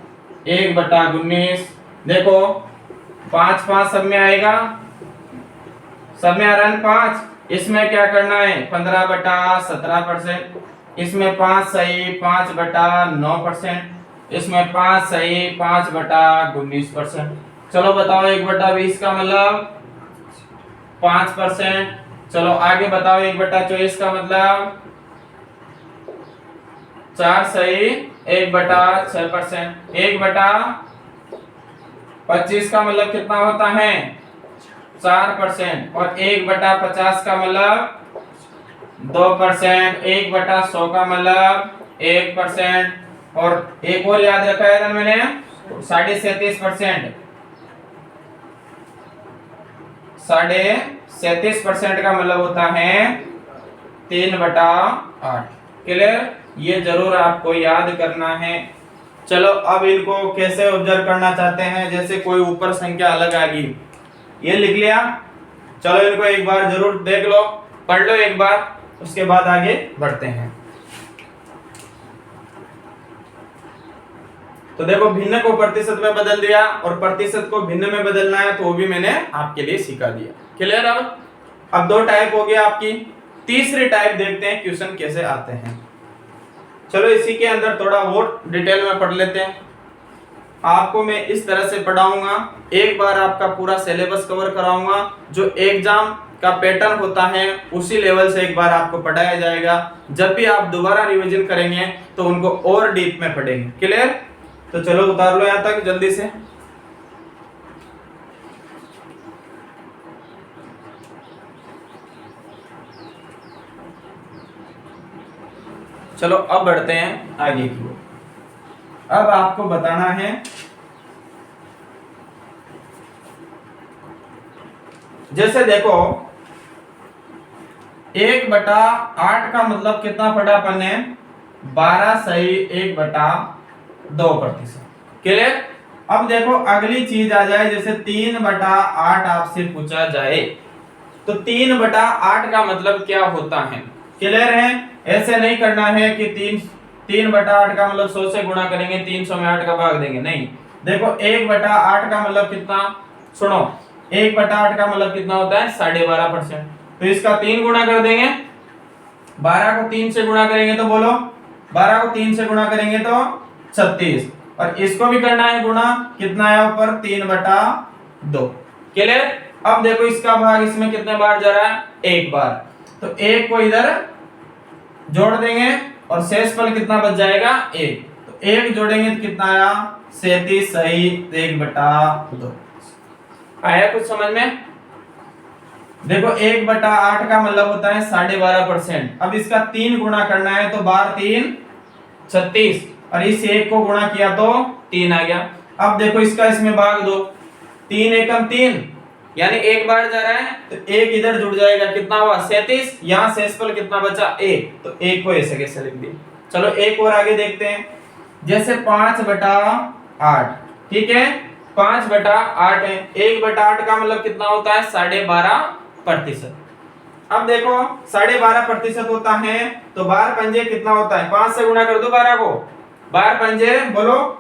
1/19। देखो 5 5 सब में आएगा, सब में आ रहा है 5, इसमें क्या करना है 15/17%, इसमें 5 सही 5/9%, इसमें 5 सही 5/19%। चलो बताओ 1/20 का मतलब 5%। चलो आगे बताओ 1/24 का मतलब 4 सही 1/6%, 1/25 का मतलब कितना होता है 4%, और 1/50 का मतलब 2%, 1/100 का मतलब 1%, और एक और याद रखा है था मैंने 37.5%, 37.5% का मतलब होता है 3/8। क्लियर, ये जरूर आपको याद करना है। चलो अब इनको कैसे ऑब्जर्व करना चाहते हैं, जैसे कोई ऊपर संख्या अलग आ गई, ये लिख लिया। चलो इनको एक बार जरूर देख लो, पढ़ लो एक बार, उसके बाद आगे बढ़ते हैं। तो देखो भिन्न को प्रतिशत में बदल दिया और प्रतिशत को भिन्न में बदलना है तो वो भी मैंने आपके लिए सिखा दिया। क्लियर। अब 2 टाइप हो गया आपकी, तीसरी टाइप देखते हैं क्वेश्चन कैसे आते हैं। चलो इसी के अंदर थोड़ा और डिटेल में पढ़ लेते हैं। आपको मैं इस तरह से पढ़ाऊंगा, एक बार आपका पूरा सिलेबस कवर कराऊंगा, जो एग्जाम का पैटर्न होता है उसी लेवल से एक बार आपको पढ़ाया जाएगा। जब भी आप दोबारा रिवीजन करेंगे तो उनको और डीप में पढ़ेंगे। क्लियर। तो चलो उतार लो यहां तक जल्दी से। चलो अब बढ़ते हैं आगे की ओर। अब आपको बताना है जैसे देखो 1/8 का मतलब कितना पढ़ा अपन ने? 12 सही 1/2%। क्लियर? अब देखो अगली चीज आ जाए, जैसे 3/8 आपसे पूछा जाए तो 3/8 का मतलब क्या होता है? क्लियर है? ऐसे नहीं करना है कि 3/8 का मतलब 100 से गुणा करेंगे, 300 में 8 का भाग देंगे, नहीं। देखो 1/8 का मतलब कितना? सुनो, 1/8 का मतलब कितना होता है? 12.5%। तो इसका 3 गुणा कर देंगे, 12 को 3 से गुणा करेंगे तो बोलो, 12 को 3 से गुणा करेंगे तो 36, और इसको भी करना है गुणा, कितना है ऊपर? 3/2। क्लियर? अब देखो इसका भाग इसमें कितने बार जा रहा है? 1 बार। तो 1 को इधर जोड़ देंगे और शेषफल कितना बच जाएगा? 1। तो 1 जोड़ेंगे तो कितना आया? 37 सही 1/2। आया कुछ समझ में? देखो 1/8 का मतलब होता है 12.5%। अब इसका 3 गुणा करना है तो बार 3 36, और इस 1 को गुणा किया तो 3 आ गया। अब देखो इसका इसमें भाग दो, 3 एकम 3, यानी 1 बार जा रहा है तो 1 इधर जुड़ जाएगा, कितना हुआ? 37। यहाँ शेषफल कितना बचा? 1। तो 1 को ऐसे कैसे लिख दिया? चलो एक और आगे देखते हैं, जैसे 5/8। ठीक है, 5/8 है, 1/8 का मतलब कितना होता है? 12.5%। अब देखो 12.5% होता है तो 12 पंजे कितना होता है? 5 से गुणा कर दो 12 को, 12 पंजे बोलो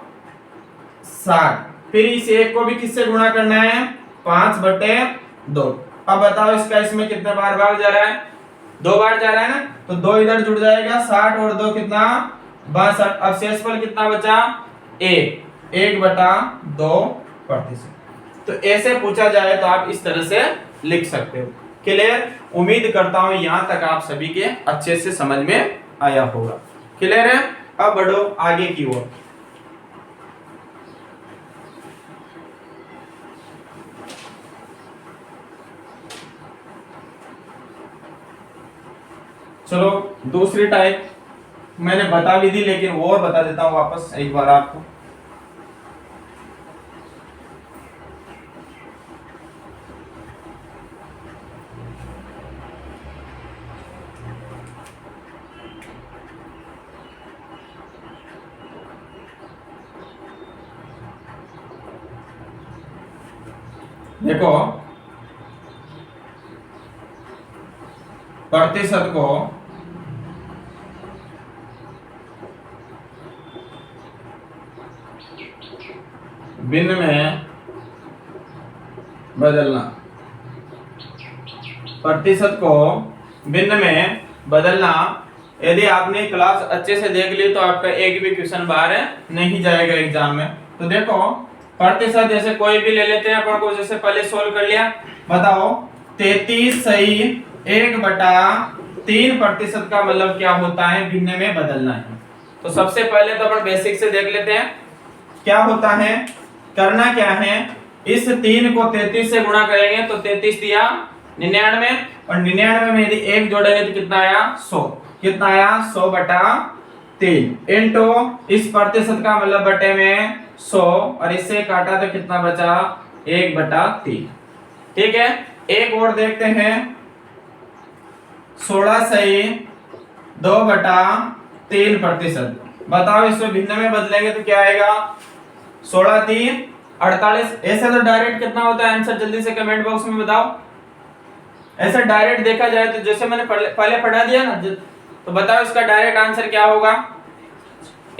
60। फिर इस 1 को भी किससे गुणा करना है? 5/2। अब बताओ इसका इसमें कितने बार भाग जा रहा है? 2 बार जा रहा है ना, तो 2 इधर जुड़ जाएगा, 60 और 2 कितना? 62। अब शेषफल कितना बचा? 1/2%। तो ऐसे पूछा जाए तो आप इस तरह से लिख सकते हो। क्लियर? उम्मीद करता हूं यहां तक आप सभी के अच्छे से समझ में आया होगा। क्लियर है? अब बढ़ो आगे की ओर। चलो दूसरी टाइप मैंने बता भी दी, लेकिन वो और बता देता हूं वापस एक बार आपको। देखो प्रतिशत को भिन्न में बदलना, प्रतिशत को भिन्न में बदलना। यदि आपने क्लास अच्छे से देख ली तो आपका एक भी क्वेश्चन बाहर नहीं जाएगा एग्जाम में। तो देखो प्रतिशत जैसे कोई भी ले लेते हैं अपन को, जैसे पहले सोल्व कर लिया, बताओ 33 सही 1/3% का मतलब क्या होता है? भिन्न में बदलना है। तो सबसे पहले तो अपन बेसिक से देख लेते हैं क्या होता है। करना क्या है, इस 3 को 33 से गुणा करेंगे तो 33 दिया 99, और 99 में यदि 1 जोड़ेंगे तो कितना आया? 100। कितना आया? 100/3 इनटू इस प्रतिशत का मतलब बटे में 100, और इससे काटा तो कितना बचा? 1/3। ठीक है, एक और देखते हैं, 16 सही 2/3%। बताओ इसको भिन्न में बदलेंगे तो क्या आएगा? 16×3 48। ऐसे तो डायरेक्ट कितना होता है आंसर? जल्दी से कमेंट बॉक्स में बताओ। ऐसे डायरेक्ट देखा जाए तो जैसे मैंने पहले पढ़ा दिया ना, तो बताओ इसका डायरेक्ट आंसर क्या होगा?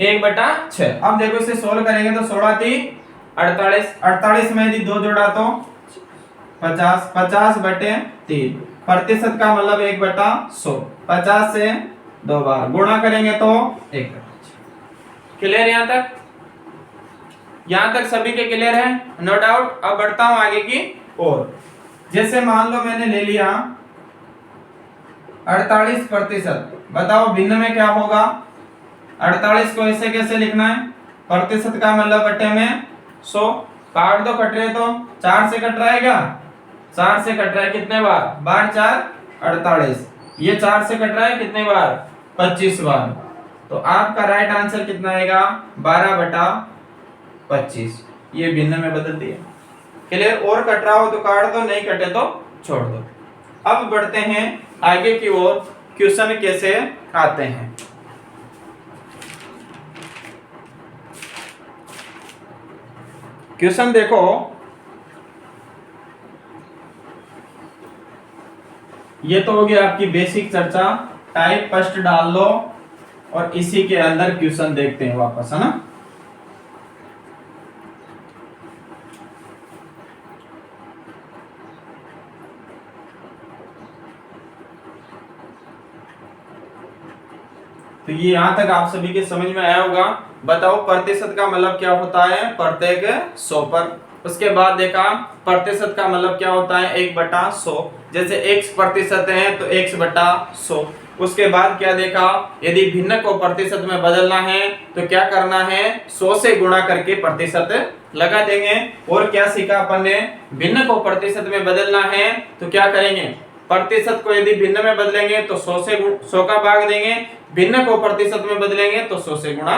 1/6। अब देखो इसे सोल्व करेंगे तो 16×3 48, 48 में यदि 2 जोड़ा तो 50, 50/3। प्रतिशत का मतलब 1/100, 50 से 2 बार गुणा करेंगे तो 1/6। क्लियर यहां तक? यहां तक सभी के क्लियर है? No doubt. अब बढ़ता हूं आगे की ओर। जैसे मान लो मैंने ले लिया 48%। बताओ भिन्न में क्या होगा? 48 को ऐसे कैसे लिखना है? प्रतिशत का मतलब बटे में 100। काट दो, कट रहे तो 4 से कट रहा है क्या? 4 से कट रहा है कितने बार? बार 4 48। ये 4 से कट रहा है कितने बार? 25 बार। तो आपका राइट आंसर कितना आएगा? 12/25। ये भिन्न में बदल दिया। क्लियर? और कट रहा हो तो काट दो, नहीं कटे तो छोड़ दो। अब बढ़ते हैं आगे की ओर क्वेश्चन कैसे आते हैं। क्वेश्चन देखो, ये तो हो गया आपकी बेसिक चर्चा। टाइप फर्स्ट डाल लो और इसी के अंदर क्वेश्चन देखते हैं वापस, है ना। तो ये यहां तक आप सभी के समझ में आया होगा। बताओ प्रतिशत का मतलब क्या होता है, प्रत्येक 100 पर। उसके बाद देखा प्रतिशत का मतलब क्या होता है, 1/100। जैसे x प्रतिशत है तो x/100। उसके बाद क्या देखा, यदि भिन्न को प्रतिशत में बदलना है तो क्या करना है, 100 से गुणा करके प्रतिशत लगा देंगे। और क्या सीखा अपन ने, भिन्न को प्रतिशत में बदलना है तो क्या करेंगे, प्रतिशत को यदि भिन्न में बदलेंगे तो 100 का भाग देंगे, भिन्न को प्रतिशत में बदलेंगे तो 100 से गुणा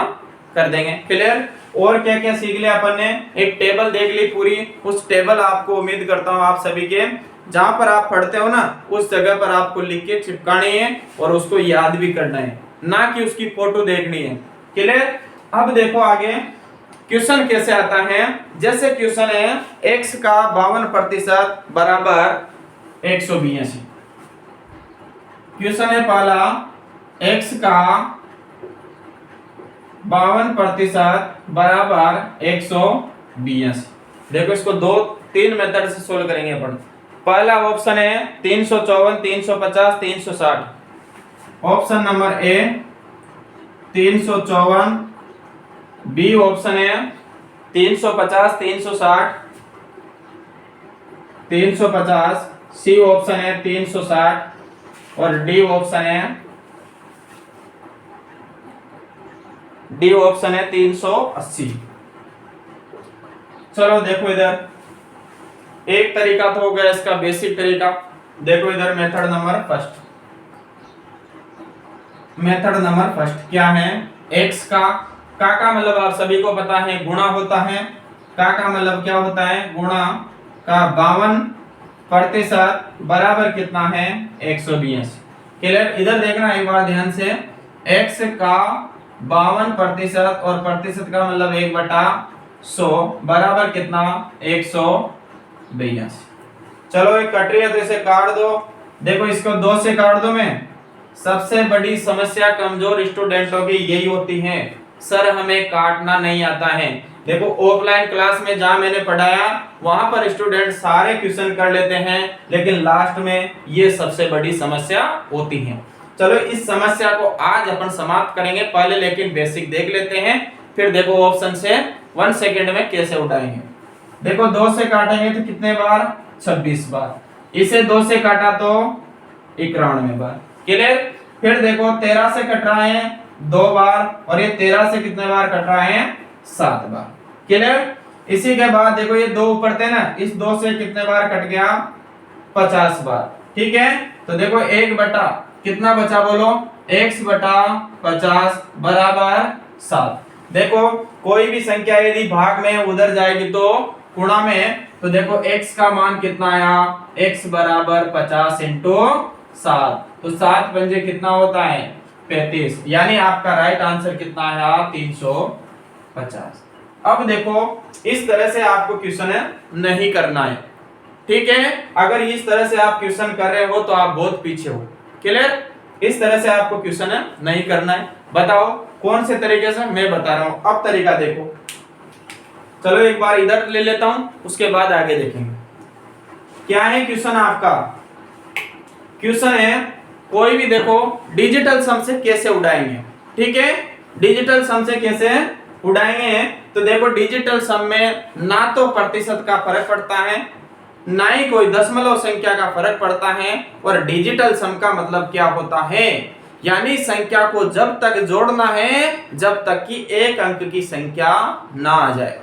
कर देंगे। क्लियर। और क्या क्या सीख लिया अपन ने, एक टेबल देख ली पूरी। उस टेबल आपको उम्मीद करता हूं आप सभी के जहां पर आप पढ़ते हो ना उस जगह पर आपको लिख के चिपकानी है और उसको याद भी करना है, ना कि उसकी फोटो देखनी है। क्लियर। अब देखो आगे क्वेश्चन कैसे आता है। जैसे क्वेश्चन है x का 52% बराबर 182। क्वेश्चन है पहला, x का 52% बराबर 182। देखो इसको 2-3 मेथड से सोल्व करेंगे अपन। पहला ऑप्शन है 354, 350, 360। Option number A 354, B option है 350, 360, 350, सी ऑप्शन है 360 और डी ऑप्शन है 380। चलो देखो इधर, एक तरीका तो हो गया इसका बेसिक तरीका। देखो इधर मेथड नंबर फर्स्ट क्या है, x का मतलब आप सभी को पता है गुणा होता है। का मतलब क्या होता है, गुणा का 52% बराबर कितना है, 182। क्लियर। इधर देखना एक बार ध्यान से, x का 52% और प्रतिशत का मतलब 1/100 बराबर कितना, 182। चलो एक कट रही है तो इसे काट दो। देखो इसको 2 से काट दो। मैं सबसे बड़ी समस्या कमजोर स्टूडेंटों की यही होती है, सर हमें काटना नहीं आता है। देखो ऑफलाइन क्लास में जहां मैंने पढ़ाया वहां पर स्टूडेंट सारे क्वेश्चन कर लेते हैं, लेकिन लास्ट में ये सबसे बड़ी समस्या होती है। चलो इस समस्या को आज अपन समाप्त करेंगे पहले, लेकिन बेसिक देख लेते हैं, फिर देखो ऑप्शन से 1 सेकंड में कैसे उठाएंगे। देखो 2 से काटेंगे तो कितने बार, 26 बार। इसे 2 से काटा तो 91 बार। क्लियर। फिर देखो 13 से कट रहा है 2 बार और ये 13 से कितने बार कट रहा है, 7 बार। क्लियर। इसी के बाद देखो ये 2 ऊपर थे ना, इस 2 से कितने बार कट गया, 50 बार। ठीक है। तो देखो 1 बटा कितना बचा बोलो, x/50 बराबर 7। देखो कोई भी संख्या यदि भाग में उधर जाएगी तो गुणा में, तो देखो x का मान कितना आया, x बराबर 50 इंटू 7। तो 7 पंजे कितना होता है, 35। यानी आपका राइट आंसर कितना आया, 350। अब देखो इस तरह से आपको क्वेश्चन नहीं करना है। ठीक है। अगर इस तरह से आप क्वेश्चन कर रहे हो तो आप बहुत पीछे हो। क्लियर। इस तरह से आपको क्वेश्चन नहीं करना है। बताओ कौन से तरीके से, मैं बता रहा हूं। अब तरीका देखो, चलो एक बार इधर ले लेता हूं, उसके बाद आगे देखेंगे। क्या है क्वेश्चन आपका, क्वेश्चन है कोई भी देखो डिजिटल सम से कैसे उड़ाएंगे। ठीक है। डिजिटल सम से कैसे उड़ाएंगे, तो देखो डिजिटल सम में ना तो प्रतिशत का फर्क पड़ता है, ना ही कोई दशमलव संख्या का फर्क पड़ता है। और डिजिटल सम का मतलब क्या होता है, यानी संख्या को जब तक जोड़ना है जब तक कि एक अंक की संख्या ना आ जाए।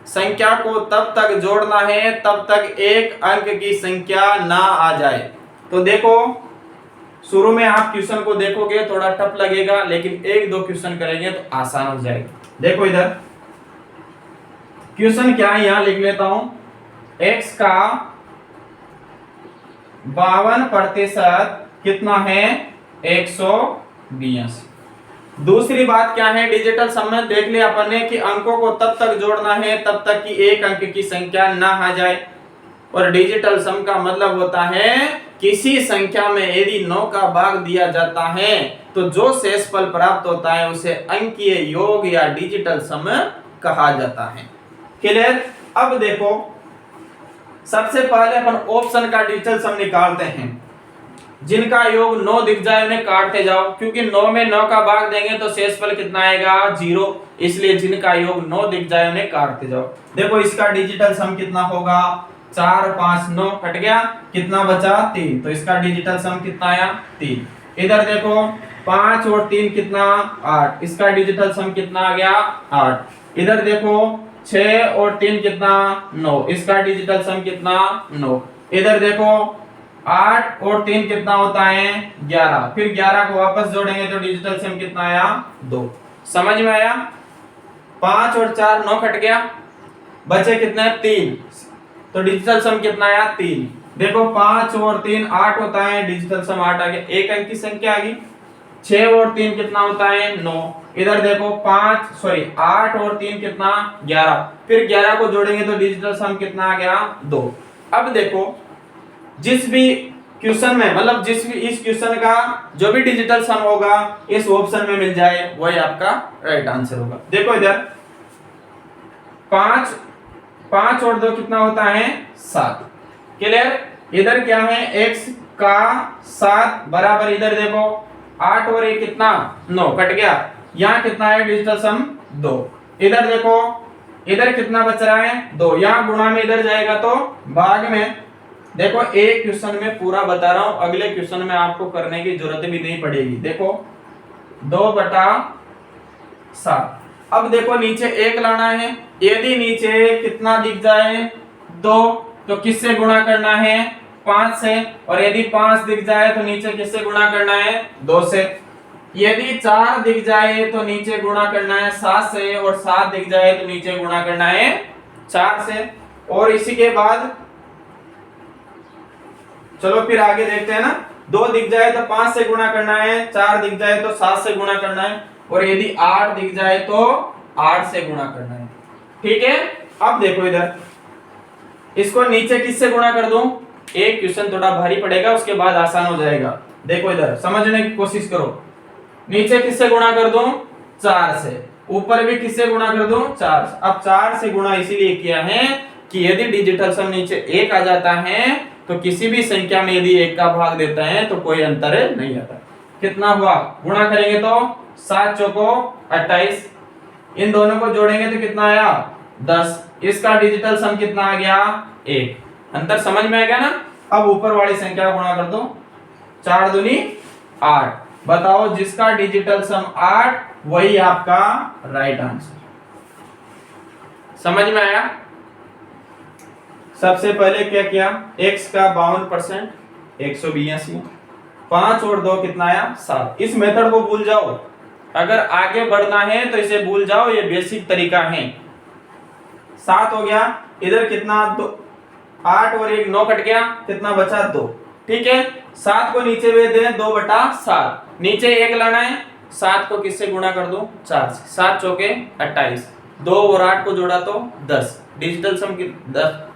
संख्या को तब तक जोड़ना है तब तक एक अंक की संख्या ना आ जाए। तो देखो शुरू में आप क्वेश्चन को देखोगे थोड़ा टफ लगेगा, लेकिन 1-2 क्वेश्चन करेंगे तो आसान हो जाएगा। देखो इधर क्वेश्चन क्या है, यहां लिख लेता हूं, x का 52% कितना है 182। दूसरी बात क्या है, डिजिटल सम में देख लिया अपन ने कि अंकों को तब तक जोड़ना है तब तक कि एक अंक की संख्या ना आ जाए। और डिजिटल सम का मतलब होता है किसी संख्या में यदि 9 का भाग दिया जाता है तो जो शेषफल प्राप्त होता है उसे अंकीय योग या डिजिटल सम कहा जाता है। क्लियर। अब देखो सबसे पहले अपन ऑप्शन का डिजिटल सम निकालते हैं। जिनका योग 9 दिख जाए उन्हें काटते जाओ, क्योंकि 9 में 9 का भाग देंगे तो शेषफल कितना आएगा 0, इसलिए जिनका योग 9 दिख जाए उन्हें काटते जाओ। देखो इसका डिजिटल सम कितना होगा 4 5 9 कट गया, कितना बचा 3, तो इसका डिजिटल सम कितना आया 3। इधर देखो 5 और 3 कितना 8, इसका डिजिटल सम कितना आ गया 8। इधर देखो 6 और 3 कितना 9, इसका डिजिटल सम कितना 9। इधर देखो 8 और 3 कितना होता है 11, फिर 11 को वापस जोड़ेंगे तो डिजिटल सम कितना आया 2। समझ में आया। 5 और 4 9 कट गया, बचे कितने 3, तो डिजिटल सम कितना आया 3। देखो 5 और 3 8 होता है, डिजिटल सम 8 आ गया, एक अंक की संख्या आ गई। 6 और 3 कितना होता है 9। इधर देखो 8 और 3 कितना 11, फिर 11 को जोड़ेंगे तो डिजिटल सम कितना आ गया 2। अब देखो जिस भी क्वेश्चन में मतलब जिस भी इस क्वेश्चन का जो भी डिजिटल सम होगा इस ऑप्शन में मिल जाए वही आपका राइट आंसर होगा। देखो इधर 5 और 2 कितना होता है 7। क्लियर। इधर क्या है x का 7 बराबर, इधर देखो 8 और 1 कितना 9 कट गया, यहाँ कितना है डिजिटल सम 2। इधर देखो इधर कितना बच रहा है 2, यहाँ गुणा में इधर जाएगा तो भाग में। देखो एक क्वेश्चन में पूरा बता रहा हूं, अगले क्वेश्चन में आपको करने की जरूरत भी नहीं पड़ेगी। देखो 2/7। अब देखो नीचे 1 लाना है, यदि नीचे कितना दिख जाए 2 तो किससे गुणा करना है 5 से, और यदि 5 दिख जाए तो नीचे किससे गुणा करना है 2 से। यदि 4 दिख जाए तो नीचे गुणा करना है 7 से, और 7 दिख जाए तो नीचे गुणा करना है 4 से। और इसी के बाद चलो फिर आगे देखते हैं ना, 2 दिख जाए तो 5 से गुणा करना है, 4 दिख जाए तो 7 से गुणा करना है, और यदि 8 दिख जाए तो 8 से गुणा करना है। ठीक है। अब देखो इधर इसको नीचे किससे गुणा कर दूं, एक क्वेश्चन थोड़ा भारी पड़ेगा उसके बाद आसान हो जाएगा। देखो इधर समझने की कोशिश करो, नीचे किससे गुणा कर दूं 4 से, ऊपर भी किससे गुणा कर दूं 4 से। अब 4 से गुणा इसीलिए किया है कि यदि डिजिटल सम नीचे 1 आ जाता है तो किसी भी संख्या में यदि 1 का भाग देता है तो कोई अंतर नहीं आता। कितना हुआ, गुणा करेंगे तो 7 चौको 28, इन दोनों को जोड़ेंगे तो कितना आया 10, इसका डिजिटल सम कितना आ गया 1। अंतर समझ में आ गया ना। अब ऊपर वाली संख्या गुणा कर दो, 4 दूनी 8। बताओ जिसका डिजिटल सम 8 वही आपका राइट आंसर। समझ में आया। सबसे पहले क्या किया, x का 52% 182, 5 और 2 कितना आया 7। इस मेथड को भूल जाओ, अगर आगे बढ़ना है तो इसे भूल जाओ, ये बेसिक तरीका है। 7 हो गया, इधर कितना 2, 8 और 1 9 कट गया, कितना बचा 2। ठीक है। 7 को नीचे भेज दें 2/7, नीचे 1 लाना है, 7 को किससे गुणा कर दो 4 से, 7 चौके 28, 2 और 8 को जोड़ा तो 10, डिजिटल सम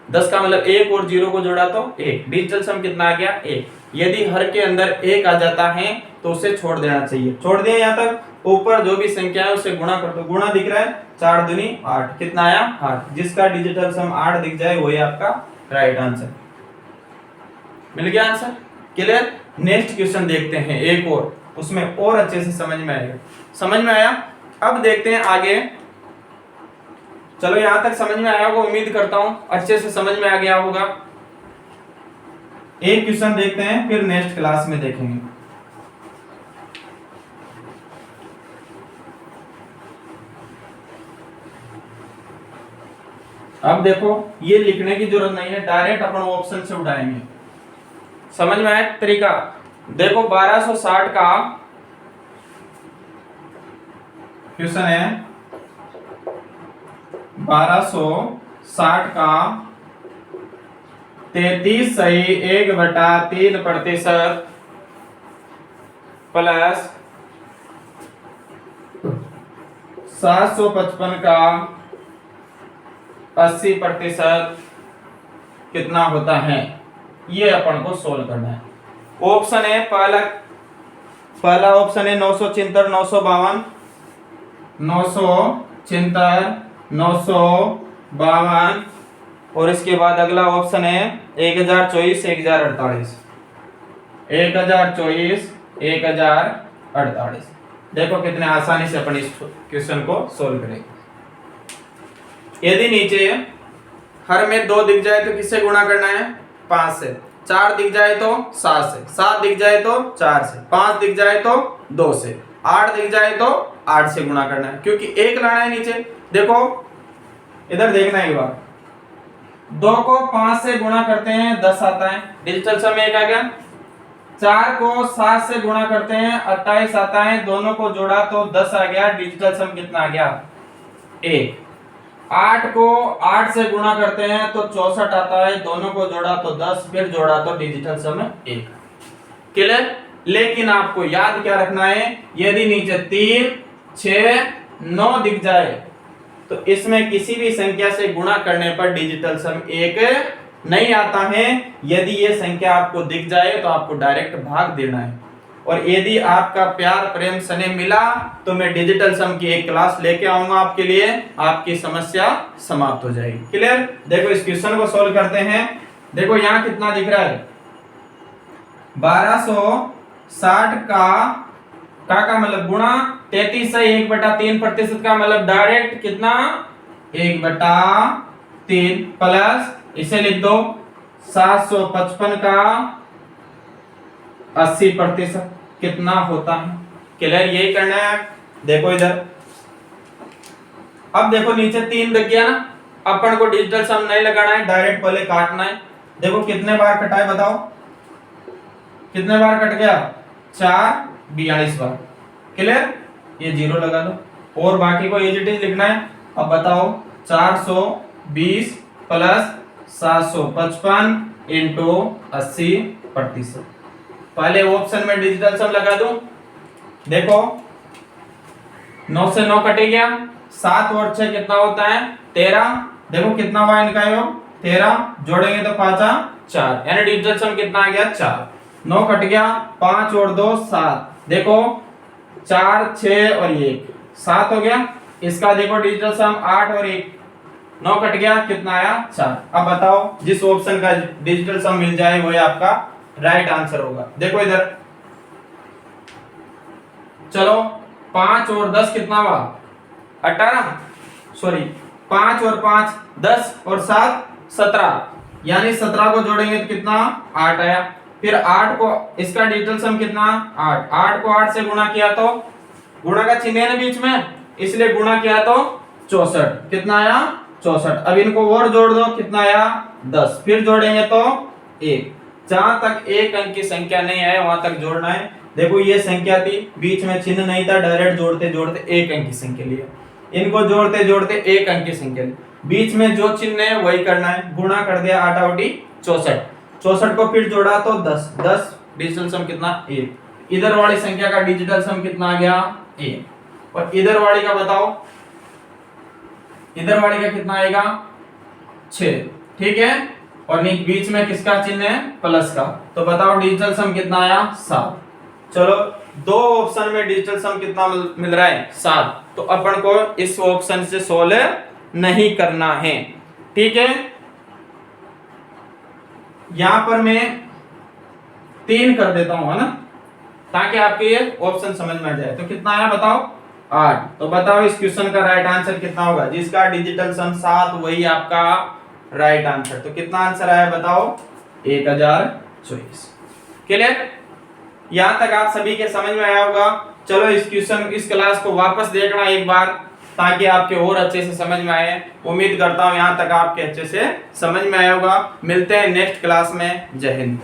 10 का मतलब 1 और 0 को जोड़ा तो 1, डिजिटल सम कितना आ गया 1। यदि हर के अंदर 1 आ जाता है तो उसे छोड़ देना चाहिए। छोड़ दिया यहाँ तक, ऊपर जो भी संख्या है उसे गुणा कर दो, गुणा दिख रहा है 4 दूनी 8, कितना आया 8। जिसका डिजिटल सम 8 दिख जाए वही आपका राइट आंसर। मिल गया आंसर। क्लियर। नेक्स्ट क्वेश्चन देखते हैं एक और, उसमें और अच्छे से समझ में आएगा। समझ में आया। अब देखते हैं आगे। चलो यहां तक समझ में आया होगा, उम्मीद करता हूं अच्छे से समझ में आ गया होगा। एक क्वेश्चन देखते हैं फिर नेक्स्ट क्लास में देखेंगे। अब देखो ये लिखने की जरूरत नहीं है, डायरेक्ट अपन ऑप्शन से उठाएंगे। समझ में आया तरीका। देखो 1260 का क्वेश्चन है, 1260 का 33 सही 1/3% प्लस 755 का 80% कितना होता है, ये अपन को सोल्व करना है। ऑप्शन है पहला ऑप्शन है 976 952 952 और इसके बाद अगला ऑप्शन है 1024 1048 1024 देखो कितने आसानी से अपन इस क्वेश्चन को सोल्व करेंगे। यदि नीचे हर में 2 दिख जाए तो किससे गुणा करना है, 5 से। 4 दिख जाए तो 7 से, 7 दिख जाए तो 4 से, 5 दिख जाए तो 2 से, 8 दिख जाए तो 8 से गुणा करना है, क्योंकि 1 लाना है नीचे। देखो इधर देखना एक बार, 2 को 5 से गुणा करते हैं 10 आता है, डिजिटल सम 1 आ गया। 4 को 7 से गुणा करते हैं 28 आता है, दोनों को जोड़ा तो 10 आ गया, डिजिटल सम कितना आ गया 1। 8 को 8 से गुणा करते हैं तो 64 आता है, दोनों को जोड़ा तो 10, फिर जोड़ा तो डिजिटल सम 1। क्लियर। लेकिन आपको याद क्या रखना है, यदि नीचे 3 6 9 दिख जाए तो इसमें किसी भी संख्या से गुणा करने पर डिजिटल सम 1 नहीं आता है। यदि ये संख्या आपको दिख जाए तो आपको डायरेक्ट भाग देना है, और यदि आपका प्यार प्रेम स्नेह मिला तो मैं डिजिटल सम की एक क्लास लेके आऊंगा आपके लिए, आपकी समस्या समाप्त हो जाएगी। क्लियर। देखो इस क्वेश्चन को सोल्व करते हैं। देखो यहाँ कितना दिख रहा है, 1260 का मतलब गुणा 33 से 1/3% का मतलब डायरेक्ट कितना 1/3 प्लस इसे लिख दो 755 का 80% कितना होता है। क्लियर, यही करना है। देखो इधर, अब देखो नीचे 3 दिख गया ना, अपन को डिजिटल सम नहीं लगाना है, डायरेक्ट पहले काटना है। देखो कितने बार कटा है बताओ, कितने बार कट गया 4 42 बार। क्लियर, ये 0 लगा दो और बाकी को एज इट इज लिखना है। अब बताओ 420 प्लस 755 इंटू 80%। पहले ऑप्शन में डिजिटल सम लगा दूं। देखो 9 से 9 कटे गया, 7 और 6 कितना होता है 13। देखो कितना हुआ इनका योग 13, जोड़ेंगे तो 5 4, यानी डिजिटल सम कितना आ गया 4। 9 कट गया, 5 और 2 7, देखो 4 6 और 1 7 हो गया। इसका देखो डिजिटल सम 8 और 1 9 कट गया, कितना आया 4। अब बताओ जिस ऑप्शन का डिजिटल सम मिल जाए वही आपका राइट आंसर होगा। देखो इधर, चलो 5 और 10 कितना हुआ 18, सॉरी 5 और 5 10 और 7 17, यानी 17 को जोड़ेंगे तो कितना 8 आया। फिर 8 को, इसका डिजिटल सम कितना 8, 8 को 8 से गुणा किया तो गुणा का चिन्ह है ना बीच में, इसलिए गुणा किया तो 64, कितना आया 64। अब इनको और जोड़ दो, कितना आया 10, फिर जोड़ेंगे तो 1। जहां तक एक अंक की संख्या नहीं आए वहां तक जोड़ना है। देखो ये संख्या थी, बीच में चिन्ह नहीं था, डायरेक्ट जोड़ते जोड़ते एक अंक की संख्या लिया, इनको जोड़ते जोड़ते एक अंक की संख्या ली, बीच में जो चिन्ह है वही करना है। गुणा कर दिया 8 8 64, 64 को फिर जोड़ा तो 10, 10 डिजिटल सम कितना 1। इधर वाली संख्या का डिजिटल सम कितना आ गया 1, और इधर वाली का बताओ, इधर वाली का कितना आएगा 6। ठीक है, और बीच में किसका चिन्ह है प्लस का, तो बताओ डिजिटल सम कितना आया 7। चलो दो ऑप्शन में डिजिटल सम कितना मिल रहा है 7, तो अपन को इस ऑप्शन से सोल्व नहीं करना है। ठीक है, यहां पर मैं 3 कर देता हूं, है ना, ताकि आपके ये ऑप्शन समझ में आ जाए। तो कितना आया बताओ 8। तो बताओ इस क्वेश्चन का राइट आंसर कितना होगा, जिसका डिजिटल सम 7 वही आपका राइट आंसर। तो कितना आंसर आया बताओ 1024। क्लियर, यहां तक आप सभी के समझ में आया होगा। चलो इस क्वेश्चन, इस क्लास को वापस देखना एक बार, ताकि आपके और अच्छे से समझ में आए। उम्मीद करता हूं यहां तक आपके अच्छे से समझ में आया होगा। मिलते हैं नेक्स्ट क्लास में। जय हिंद।